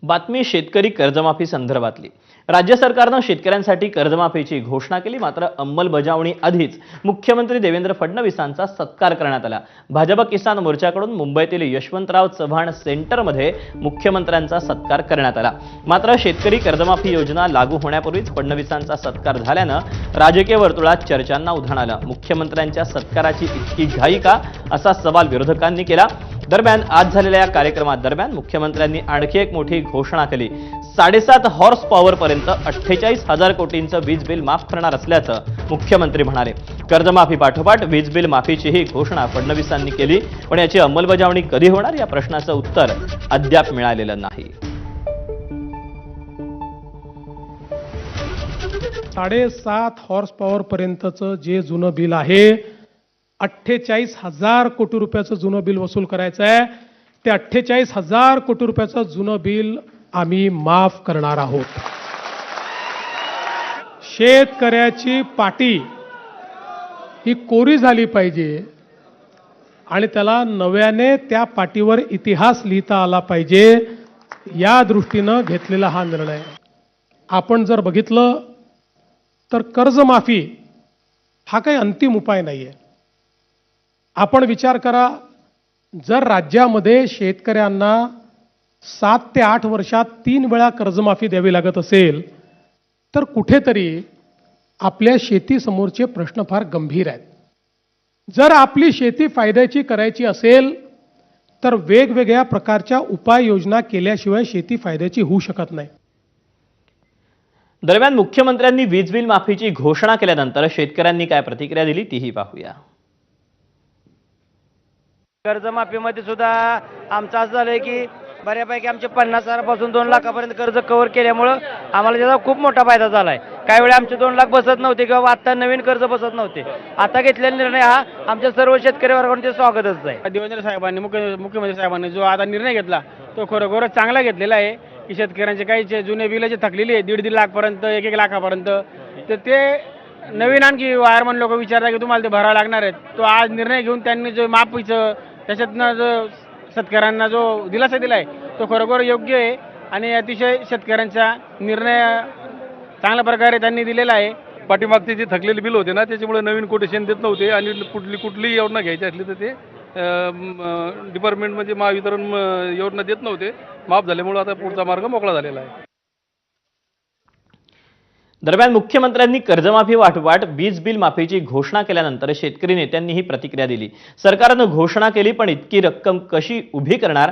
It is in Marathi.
बातमी शेतकरी कर्जमाफी संदर्भातली। राज्य सरकारनं शेतकऱ्यांसाठी कर्जमाफीची घोषणा केली, मात्र अंमलबजावणी आधीच मुख्यमंत्री देवेंद्र फडणवीसांचा सत्कार करण्यात आला। भाजप किसान मोर्चाकडून मुंबईतील यशवंतराव चव्हाण सेंटरमध्ये मुख्यमंत्र्यांचा सत्कार करण्यात आला। मात्र शेतकरी कर्जमाफी योजना लागू होण्यापूर्वीच फडणवीसांचा सत्कार झाल्यानं राजकीय वर्तुळात चर्चांना उधाण आलं। मुख्यमंत्र्यांच्या सत्काराची इतकी घाई का, असा सवाल विरोधकांनी केला। दरम्यान आज झालेल्या या कार्यक्रमादरम्यान मुख्यमंत्र्यांनी आणखी एक मोठी घोषणा केली। 7.5 हॉर्स पॉवर पर्यंत 48,000 कोटींचं वीज बिल माफ करणार असल्याचं मुख्यमंत्री म्हणाले। कर्जमाफी पाठोपाठ वीज बिल माफीचीही घोषणा फडणवीसांनी केली, पण याची अंमलबजावणी कधी होणार या प्रश्नाचं उत्तर अद्याप मिळालेलं नाही। 7.5 हॉर्स पॉवर पर्यंतचं जे जुनं बिल आहे, 48,000 कोटी रुपयाचं जुनं बिल वसूल करायचं आहे। ते 48,000 कोटी रुपयाचं जुनं बिल आम्ही माफ करणार आहोत। शेतकऱ्याची पाटी ही कोरी झाली पाहिजे आणि त्याला नव्याने त्या पाटीवर इतिहास लिहिता आला पाहिजे, या दृष्टीनं घेतलेला हा निर्णय। आपण जर बघितलं तर कर्जमाफी हा काही अंतिम उपाय नाहीये। आपण विचार करा, जर राज्यामध्ये शेतकऱ्यांना 7 ते 8 वर्षात 3 वेळा कर्जमाफी द्यावी लागत असेल, तर कुठेतरी आपल्या शेतीसमोरचे प्रश्न फार गंभीर आहेत। जर आपली शेती फायद्याची करायची असेल तर वेगवेगळ्या प्रकारच्या उपाययोजना केल्याशिवाय शेती फायद्याची होऊ शकत नाही। दरम्यान मुख्यमंत्र्यांनी वीज बिल माफीची घोषणा केल्यानंतर शेतकऱ्यांनी काय प्रतिक्रिया दिली तीही पाहूया। कर्जमाफीमध्ये सुद्धा आमचं असं झालंय की बऱ्यापैकी आमचे 50,000पासून 2 लाखापर्यंत कर्ज कव्हर केल्यामुळं आम्हाला त्याचा खूप मोठा फायदा झालाय। काही वेळा आमचे 2 लाख बसत नव्हते किंवा आता नवीन कर्ज बसत नव्हते। आता घेतलेला निर्णय हा आमच्या सर्व शेतकरी वर्गाचे स्वागतच आहे। देवेंद्र साहेबांनी मुख्यमंत्री साहेबांनी जो आता निर्णय घेतला तो खरोखरच चांगला घेतलेला आहे की शेतकऱ्यांचे काही जुने बिल जे थकलेली आहे 1.5 लाखपर्यंत 1 लाखापर्यंत, तर ते नवीन आणखी वायरमन लोक विचारतात की तुम्हाला ते भरावं लागणार आहेत। तो आज निर्णय घेऊन त्यांनी जो माफीचं त्याच्यातनं जो शेतकऱ्यांना जो दिलासा दिलाय तो खरोखर योग्य आहे आणि अतिशय शेतकऱ्यांचा निर्णय चांगल्या प्रकारे त्यांनी दिलेला आहे। पाठीमागचे जे थकलेले बिल होते ना, त्याच्यामुळे नवीन कोटेशन देत नव्हते आणि कुठली योजना घ्यायची असली तर ते डिपार्टमेंट म्हणजे महावितरण योजना देत नव्हते। माफ झाल्यामुळे आता पुढचा मार्ग मोकळा झालेला आहे। दरम्यान मुख्यमंत्र्यांनी कर्जमाफी पाठोपाठ वीज बिल माफीची घोषणा केल्यानंतर शेतकरी नेत्यांनीही प्रतिक्रिया दिली। सरकारनं घोषणा केली, पण इतकी रक्कम कशी उभी करणार